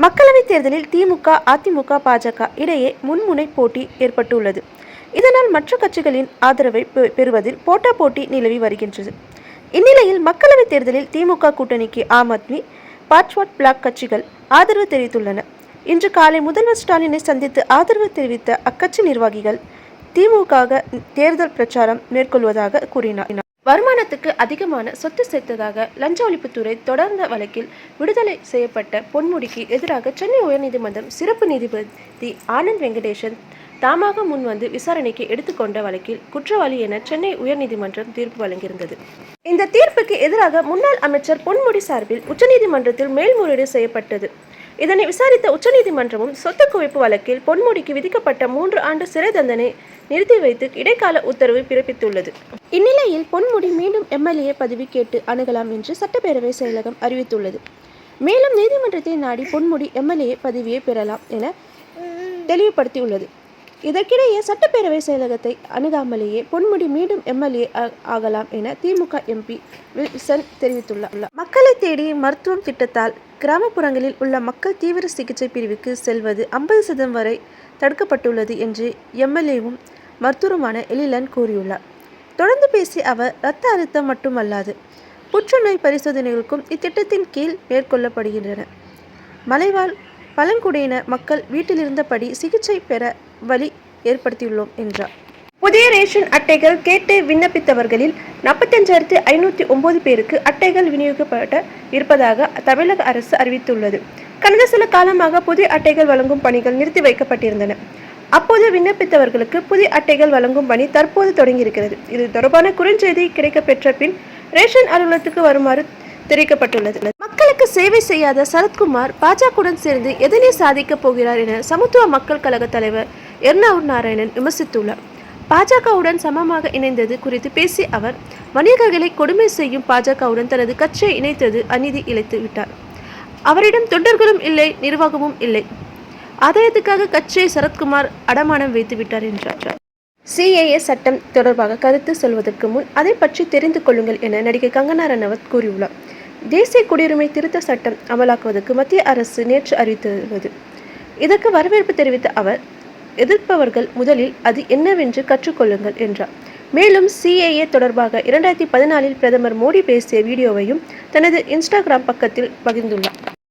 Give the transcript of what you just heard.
மக்களவைத் தேர்தலில் திமுக, அதிமுக, பாஜக இடையே மும்முனை போட்டி ஏற்பட்டுள்ளது. இதனால் மற்ற கட்சிகளின் ஆதரவை பெறுவதில் போட்டாபோட்டி நிலவி வருகின்றது. இந்நிலையில் மக்களவைத் தேர்தலில் திமுக கூட்டணிக்கு ஆம் ஆத்மி, பாச்வாட் பிளாக் கட்சிகள் ஆதரவு தெரிவித்துள்ளன. இன்று காலை முதல்வர் ஸ்டாலினை சந்தித்து ஆதரவு தெரிவித்த அக்கட்சி நிர்வாகிகள் திமுக தேர்தல் பிரச்சாரம் மேற்கொள்வதாக கூறினார். வருமானத்துக்கு அதிகமான சொத்து சேர்த்ததாக லஞ்ச ஒழிப்புத்துறை தொடர்ந்த வழக்கில் விடுதலை செய்யப்பட்ட பொன்முடிக்கு எதிராக சென்னை உயர்நீதிமன்றம் சிறப்பு நீதிபதி ஆனந்த் வெங்கடேசன் தாமாக முன்வந்து விசாரணைக்கு எடுத்துக்கொண்ட வழக்கில் குற்றவாளி என சென்னை உயர்நீதிமன்றம் தீர்ப்பு வழங்கியிருந்தது. இந்த தீர்ப்புக்கு எதிராக முன்னாள் அமைச்சர் பொன்முடி சார்பில் உச்சநீதிமன்றத்தில் மேல்முறையீடு செய்யப்பட்டது. இதனை விசாரித்த உச்சநீதிமன்றமும் சொத்து குவிப்பு வழக்கில் பொன்முடிக்கு விதிக்கப்பட்ட 3 ஆண்டு சிறை தண்டனை நிறுத்தி வைத்து இடைக்கால உத்தரவு பிறப்பித்துள்ளது. இந்நிலையில் பொன்முடி மீண்டும் எம்எல்ஏ பதவி கேட்டு அணுகலாம் என்று சட்டப்பேரவை செயலகம் அறிவித்துள்ளது. மேலும் நீதிமன்றத்தை நாடி பொன்முடி எம்எல்ஏ பதவியை பெறலாம் என தெளிவுபடுத்தியுள்ளது. இதற்கிடையே சட்டப்பேரவை செயலகத்தை அணுகாமலேயே பொன்முடி மீண்டும் எம்எல்ஏ ஆகலாம் என திமுக எம்பி வில்சன் தெரிவித்துள்ளார். மக்களை தேடி மருத்துவம் திட்டத்தால் கிராமப்புறங்களில் உள்ள மக்கள் தீவிர சிகிச்சை பிரிவுக்கு செல்வது 50% வரை தடுக்கப்பட்டுள்ளது என்று எம்எல்ஏவும் மருத்துவருமான எழிலன் கூறியுள்ளார். தொடர்ந்து பேசிய அவர், இரத்த அழுத்தம் மட்டுமல்லாது புற்றுநோய் பரிசோதனைகளுக்கும் இத்திட்டத்தின் கீழ் மேற்கொள்ளப்படுகின்றன. மலைவாழ் பழங்குடியின மக்கள் வீட்டிலிருந்தபடி சிகிச்சை பெற வழி ஏற்படுத்தியுள்ளோம் என்றார். புதிய ரேஷன் அட்டைகள் கேட்டு விண்ணப்பித்தவர்களில் 45,509 பேருக்கு அட்டைகள் விநியோகிக்கப்பட இருப்பதாக தமிழக அரசு அறிவித்துள்ளது. கடந்த சில காலமாக புதிய அட்டைகள் வழங்கும் பணிகள் நிறுத்தி வைக்கப்பட்டிருந்தன. அப்போது விண்ணப்பித்தவர்களுக்கு புதிய அட்டைகள் வழங்கும் பணி தற்போது தொடங்கியிருக்கிறது. இது தொடர்பான குறுஞ்செய்தி கிடைக்கப்பெற்ற பின் ரேஷன் அலுவலகத்துக்கு வருமாறு தெரிவிக்கப்பட்டுள்ளது. மக்களுக்கு சேவை செய்யாத சரத்குமார் பாஜகவுடன் சேர்ந்து எதனை சாதிக்கப் போகிறார் என சமத்துவ மக்கள் கழக தலைவர் எர்ணாவூர் நாராயணன் விமர்சித்துள்ளார். பாஜகவுடன் சமமாக இணைந்தது குறித்து பேசிய அவர், வணிகர்களை கொடுமை செய்யும் பாஜகவுடன் தனது கட்சியை இணைத்தது அநீதி இழைத்து விட்டார். அவரிடம் தொண்டர்களும் இல்லை, நிர்வாகமும் இல்லை. ஆதாயத்துக்காக கட்சியை சரத்குமார் அடமானம் வைத்து விட்டார் என்றார். CAA சட்டம் தொடர்பாக கருத்து சொல்வதற்கு முன் அதை பற்றி தெரிந்து கொள்ளுங்கள் என நடிகை கங்கனா ரனவத் கூறியுள்ளார். தேசிய குடியுரிமை திருத்த சட்டம் அமலாக்குவதற்கு மத்திய அரசு நேற்று அறிவித்துள்ளது. இதற்கு வரவேற்பு தெரிவித்த அவர், எதிர்ப்பவர்கள் முதலில் அது என்னவென்று கற்றுக்கொள்ளுங்கள் என்றார். மேலும் CAA தொடர்பாக 2014 பிரதமர் மோடி பேசிய வீடியோவையும் தனது இன்ஸ்டாகிராம் பக்கத்தில் பகிர்ந்துள்ளார்.